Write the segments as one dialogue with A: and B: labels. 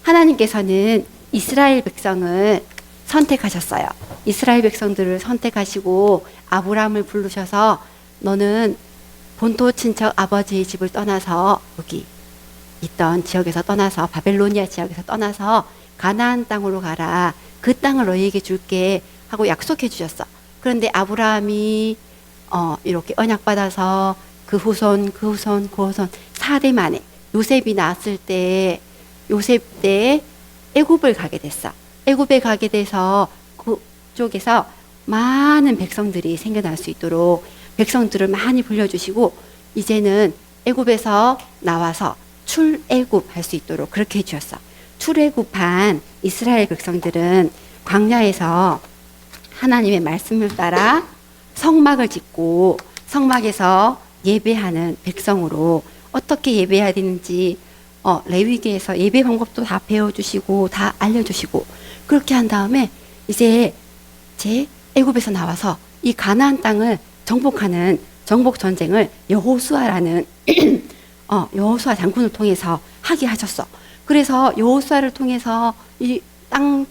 A: 하나님께서는 이스라엘 백성을 선택하셨어요. 이스라엘 백성들을 선택하시고 아브라함을 부르셔서 너는 본토 친척 아버지의 집을 떠나서 여기 있던 지역에서 떠나서 바벨로니아 지역에서 떠나서 가나안 땅으로 가라. 그 땅을 너희에게 줄게 하고 약속해 주셨어. 그런데 아브라함이 이렇게 언약받아서 그 후손 4대 만에 요셉이 낳았을 때 요셉 때 애굽을 가게 됐어. 애굽에 가게 돼서 그쪽에서 많은 백성들이 생겨날 수 있도록 백성들을 많이 불려주시고 이제는 애굽에서 나와서 출애굽 할 수 있도록 그렇게 해주셨어. 출애굽한 이스라엘 백성들은 광야에서 하나님의 말씀을 따라 성막을 짓고 성막에서 예배하는 백성으로 어떻게 예배해야 되는지 레위기에서 예배 방법도 다 배워주시고 다 알려주시고 그렇게 한 다음에 이제 애굽에서 나와서 이 가나안 땅을 정복하는 정복 전쟁을 여호수아라는 여호수아 장군을 통해서 하게 하셨어. 그래서 여호수아를 통해서 이 땅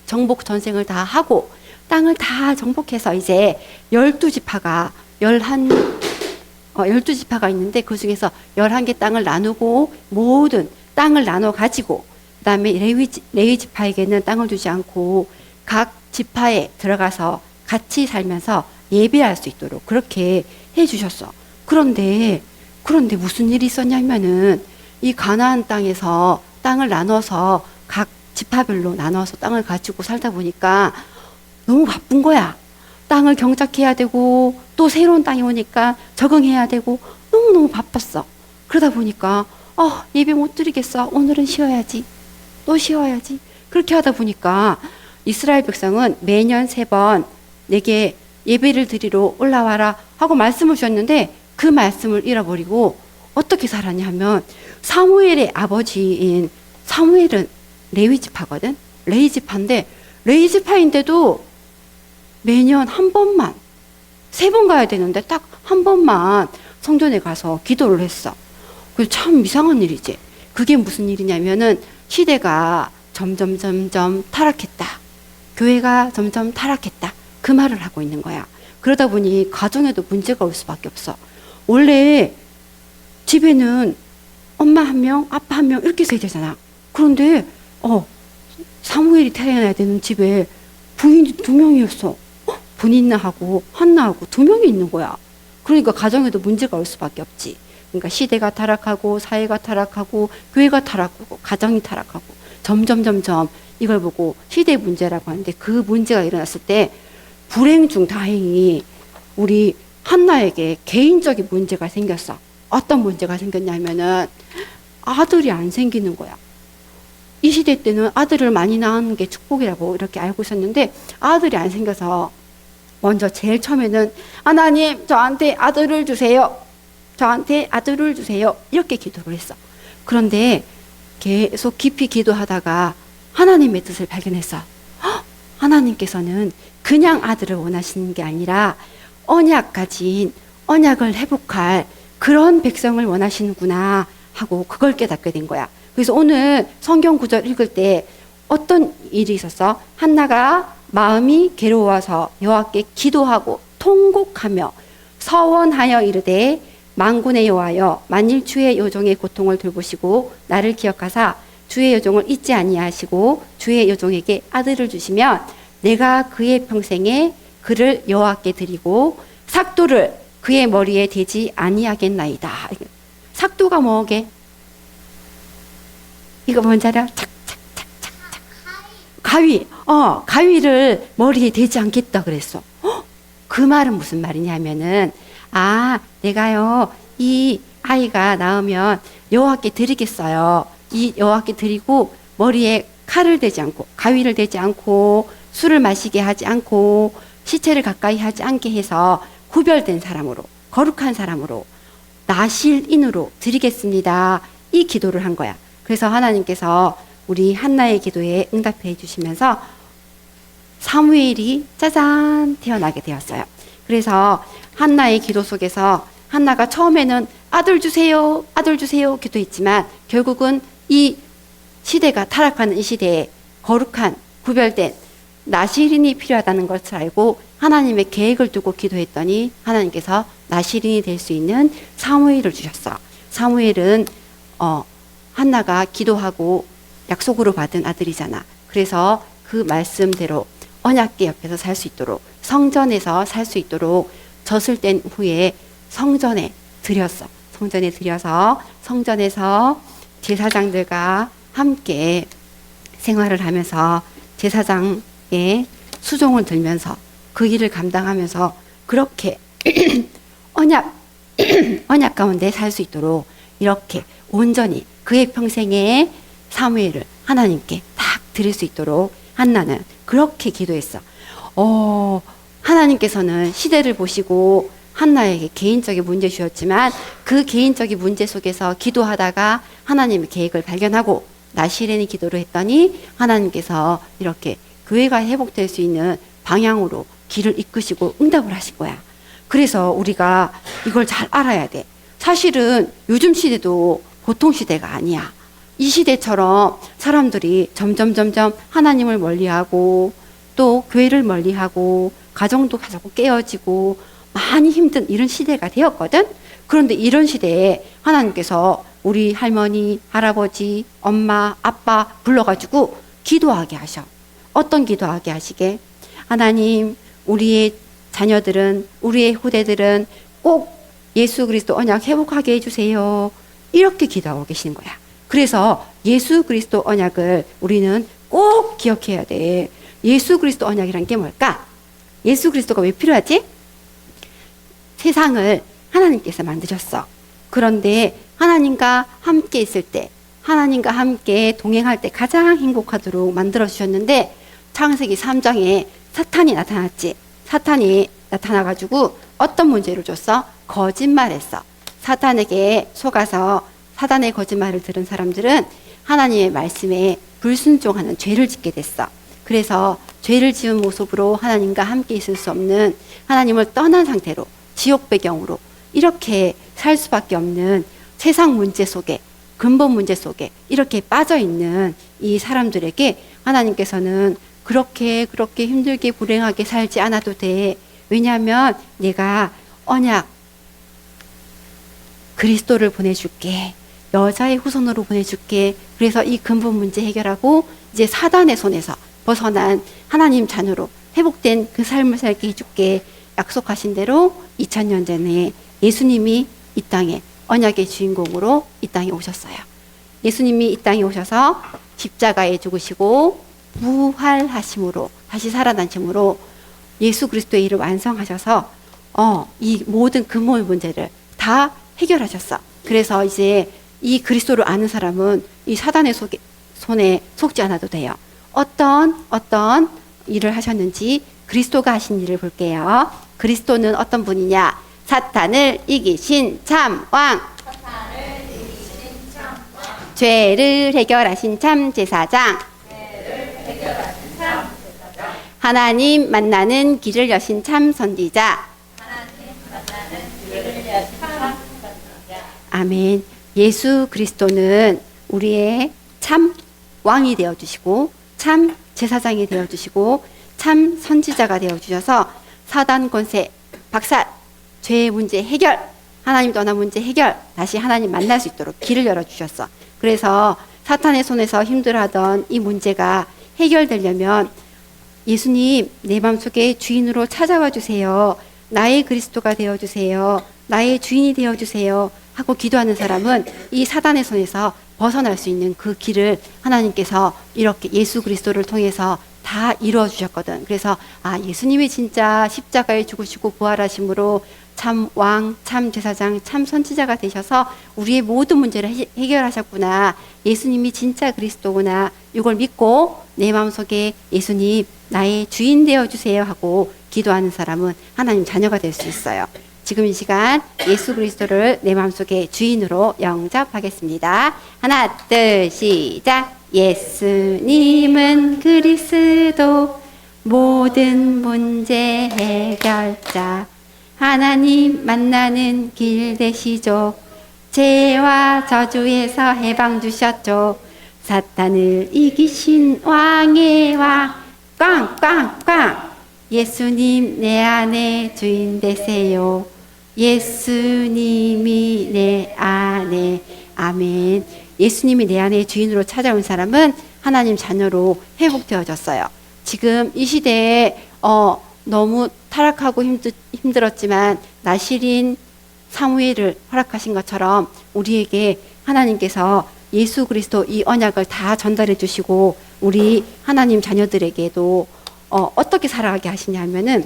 A: 정복 전쟁을 다 하고 땅을 다 정복해서 이제 12지파가 12지파가 있는데 그 중에서 11개 땅을 나누고 모든 땅을 나눠 가지고 그다음에 레위 지파에게는 땅을 주지 않고 각 지파에 들어가서 같이 살면서 예배할 수 있도록 그렇게 해 주셨어. 그런데 무슨 일이 있었냐면은 이 가나안 땅에서 땅을 나눠서 각 지파별로 나눠서 땅을 가지고 살다 보니까 너무 바쁜 거야. 땅을 경작해야 되고 또 새로운 땅이 오니까 적응해야 되고 너무너무 바빴어. 그러다 보니까 예배 못 드리겠어. 오늘은 쉬어야지. 또 쉬어야지. 그렇게 하다 보니까 이스라엘 백성은 매년 3번 내게 예배를 드리러 올라와라 하고 말씀을 주셨는데 그 말씀을 잃어버리고 어떻게 살았냐 하면 사무엘의 아버지인 사무엘은 레위지파거든. 레위지파인데 레위지파인데도 매년 한 번만 3번 가야 되는데 딱 한 번만 성전에 가서 기도를 했어. 그래서 참 이상한 일이지. 그게 무슨 일이냐면은 시대가 점점 타락했다. 교회가 점점 타락했다. 그 말을 하고 있는 거야. 그러다 보니 가정에도 문제가 올 수밖에 없어. 원래 집에는 엄마 1명, 아빠 1명 이렇게 있어야 되잖아. 그런데 사무엘이 태어나야 되는 집에 부인이 2명이었어. 분인나하고 한나하고 2명이 있는 거야. 그러니까 가정에도 문제가 올 수밖에 없지. 그러니까 시대가 타락하고 사회가 타락하고 교회가 타락하고 가정이 타락하고 점점 이걸 보고 시대 문제라고 하는데 그 문제가 일어났을 때 불행 중 다행히 우리 한나에게 개인적인 문제가 생겼어. 어떤 문제가 생겼냐면은 아들이 안 생기는 거야. 이 시대 때는 아들을 많이 낳는 게 축복이라고 이렇게 알고 있었는데 아들이 안 생겨서 먼저 제일 처음에는 하나님 저한테 아들을 주세요. 저한테 아들을 주세요. 이렇게 기도를 했어. 그런데 계속 깊이 기도하다가 하나님의 뜻을 발견했어. 하나님께서는 그냥 아들을 원하시는 게 아니라 언약 가진 언약을 회복할 그런 백성을 원하시는구나 하고 그걸 깨닫게 된 거야. 그래서 오늘 성경 구절 읽을 때 어떤 일이 있었어? 한나가 마음이 괴로워서 여호와께 기도하고 통곡하며 서원하여 이르되 만군의 여호와여 만일 주의 여종의 고통을 돌보시고 나를 기억하사 주의 여종을 잊지 아니하시고 주의 여종에게 아들을 주시면 내가 그의 평생에 그를 여호와께 드리고 삭도를 그의 머리에 대지 아니하겠나이다. 삭도가 뭐게? 이거 뭔지 알아? 착착착착착. 가위. 가위를 머리에 대지 않겠다 그랬어. 그 말은 무슨 말이냐면은 내가요 이 아이가 낳으면 여호와께 드리겠어요. 이 여호와께 드리고 머리에 칼을 대지 않고 가위를 대지 않고 술을 마시게 하지 않고 시체를 가까이 하지 않게 해서 구별된 사람으로 거룩한 사람으로 나실인으로 드리겠습니다. 이 기도를 한 거야. 그래서 하나님께서 우리 한나의 기도에 응답해 주시면서 사무엘이 짜잔 태어나게 되었어요. 그래서 한나의 기도 속에서 한나가 처음에는 아들 주세요 기도했지만 결국은 이 시대가 타락하는 이 시대에 거룩한 구별된 나시린이 필요하다는 것을 알고 하나님의 계획을 두고 기도했더니 하나님께서 나시린이 될 수 있는 사무엘을 주셨어. 사무엘은 한나가 기도하고 약속으로 받은 아들이잖아. 그래서 그 말씀대로 언약궤 옆에서 살 수 있도록, 성전에서 살 수 있도록 젖을 뗀 후에 성전에 들였어. 성전에 들여서 성전에서 제사장들과 함께 생활을 하면서 제사장의 수종을 들면서 그 일을 감당하면서 그렇게 언약 가운데 살 수 있도록 이렇게 온전히 그의 평생에 사무엘을 하나님께 딱 드릴 수 있도록 한나는 그렇게 기도했어. 하나님께서는 시대를 보시고 한나에게 개인적인 문제 주셨지만 그 개인적인 문제 속에서 기도하다가 하나님의 계획을 발견하고 나시린이 기도를 했더니 하나님께서 이렇게 교회가 회복될 수 있는 방향으로 길을 이끄시고 응답을 하신 거야. 그래서 우리가 이걸 잘 알아야 돼. 사실은 요즘 시대도 보통 시대가 아니야. 이 시대처럼 사람들이 점점 하나님을 멀리하고 또 교회를 멀리하고 가정도 자꾸 깨어지고 많이 힘든 이런 시대가 되었거든. 그런데 이런 시대에 하나님께서 우리 할머니, 할아버지, 엄마, 아빠 불러가지고 기도하게 하셔. 어떤 기도하게 하시게? 하나님, 우리의 자녀들은, 우리의 후대들은 꼭 예수 그리스도 언약 회복하게 해주세요. 이렇게 기도하고 계시는 거야. 그래서 예수 그리스도 언약을 우리는 꼭 기억해야 돼. 예수 그리스도 언약이란 게 뭘까? 예수 그리스도가 왜 필요하지? 세상을 하나님께서 만드셨어. 그런데 하나님과 함께 있을 때, 하나님과 함께 동행할 때 가장 행복하도록 만들어주셨는데 창세기 3장에 사탄이 나타났지. 사탄이 나타나가지고 어떤 문제를 줬어? 거짓말했어. 사탄에게 속아서 사단의 거짓말을 들은 사람들은 하나님의 말씀에 불순종하는 죄를 짓게 됐어. 그래서 죄를 지은 모습으로 하나님과 함께 있을 수 없는, 하나님을 떠난 상태로 지옥 배경으로 이렇게 살 수밖에 없는 세상 문제 속에, 근본 문제 속에 이렇게 빠져 있는 이 사람들에게 하나님께서는 그렇게 힘들게 불행하게 살지 않아도 돼. 왜냐하면 내가 언약 그리스도를 보내줄게. 여자의 후손으로 보내줄게. 그래서 이 근본 문제 해결하고 이제 사단의 손에서 벗어난 하나님 자녀로 회복된 그 삶을 살게 해줄게. 약속하신 대로 2000년 전에 예수님이 이 땅에 언약의 주인공으로 이 땅에 오셨어요. 예수님이 이 땅에 오셔서 십자가에 죽으시고 부활하심으로, 다시 살아나심으로 예수 그리스도의 일을 완성하셔서 이 모든 근본 문제를 다 해결하셨어. 그래서 이제 이 그리스도를 아는 사람은 이 사단의 손에 속지 않아도 돼요. 어떤 일을 하셨는지 그리스도가 하신 일을 볼게요. 그리스도는 어떤 분이냐? 사탄을 이기신 참 왕. 죄를 해결하신 참 제사장. 하나님 만나는 길을 여신 참 선지자. 아멘. 예수 그리스도는 우리의 참 왕이 되어주시고 참 제사장이 되어주시고 참 선지자가 되어주셔서 사단 권세 박살, 죄의 문제 해결, 하나님 떠난 문제 해결, 다시 하나님 만날 수 있도록 길을 열어주셨어. 그래서 사탄의 손에서 힘들어하던 이 문제가 해결되려면 예수님 내 마음속에 주인으로 찾아와 주세요. 나의 그리스도가 되어주세요. 나의 주인이 되어주세요. 하고 기도하는 사람은 이 사단의 손에서 벗어날 수 있는 그 길을 하나님께서 이렇게 예수 그리스도를 통해서 다 이루어 주셨거든. 그래서 예수님이 진짜 십자가에 죽으시고 부활하심으로 참 왕, 참 제사장, 참 선지자가 되셔서 우리의 모든 문제를 해결하셨구나. 예수님이 진짜 그리스도구나. 이걸 믿고 내 마음속에 예수님 나의 주인 되어주세요 하고 기도하는 사람은 하나님 자녀가 될 수 있어요. 지금 이 시간 예수 그리스도를 내 마음속에 주인으로 영접하겠습니다. 하나, 둘, 시작. 예수님은 그리스도 모든 문제 해결자. 하나님 만나는 길 되시죠. 죄와 저주에서 해방 주셨죠. 사탄을 이기신 왕의 왕 꽝꽝꽝 예수님 내 안에 주인 되세요. 예수님이 내 안에 아멘. 예수님이 내 안에 주인으로 찾아온 사람은 하나님 자녀로 회복되어졌어요. 지금 이 시대에 너무 타락하고 힘들었지만 나실인 사무엘을 허락하신 것처럼 우리에게 하나님께서 예수 그리스도 이 언약을 다 전달해 주시고 우리 하나님 자녀들에게도 어떻게 살아가게 하시냐면은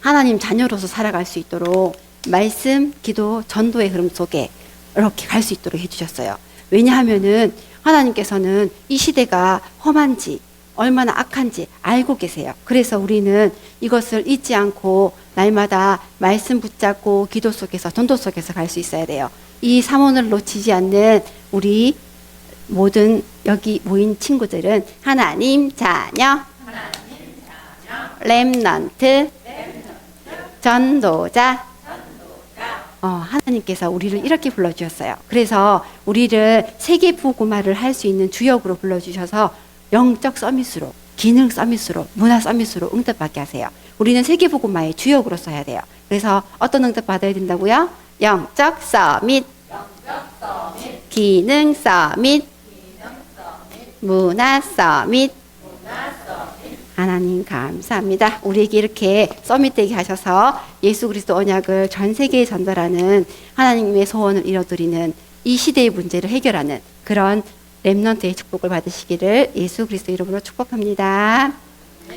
A: 하나님 자녀로서 살아갈 수 있도록 말씀, 기도, 전도의 흐름 속에 이렇게 갈 수 있도록 해주셨어요. 왜냐하면은 하나님께서는 이 시대가 험한지 얼마나 악한지 알고 계세요. 그래서 우리는 이것을 잊지 않고 날마다 말씀 붙잡고 기도 속에서 전도 속에서 갈 수 있어야 돼요. 이 삼원을 놓치지 않는 우리 모든 여기 모인 친구들은 하나님 자녀, 렘넌트, 전도자. 하나님께서 우리를 이렇게 불러주셨어요. 그래서 우리를 세계복음화를 할 수 있는 주역으로 불러주셔서 영적 서밋으로, 기능 서밋으로, 문화 서밋으로 응답받게 하세요. 우리는 세계복음화의 주역으로 써야 돼요. 그래서 어떤 응답 받아야 된다고요? 영적 서밋, 기능 서밋, 문화 서밋. 하나님 감사합니다. 우리에게 이렇게 서밋되게 하셔서 예수 그리스도 언약을 전 세계에 전달하는 하나님의 소원을 이뤄드리는 이 시대의 문제를 해결하는 그런 렘넌트의 축복을 받으시기를 예수 그리스도 이름으로 축복합니다.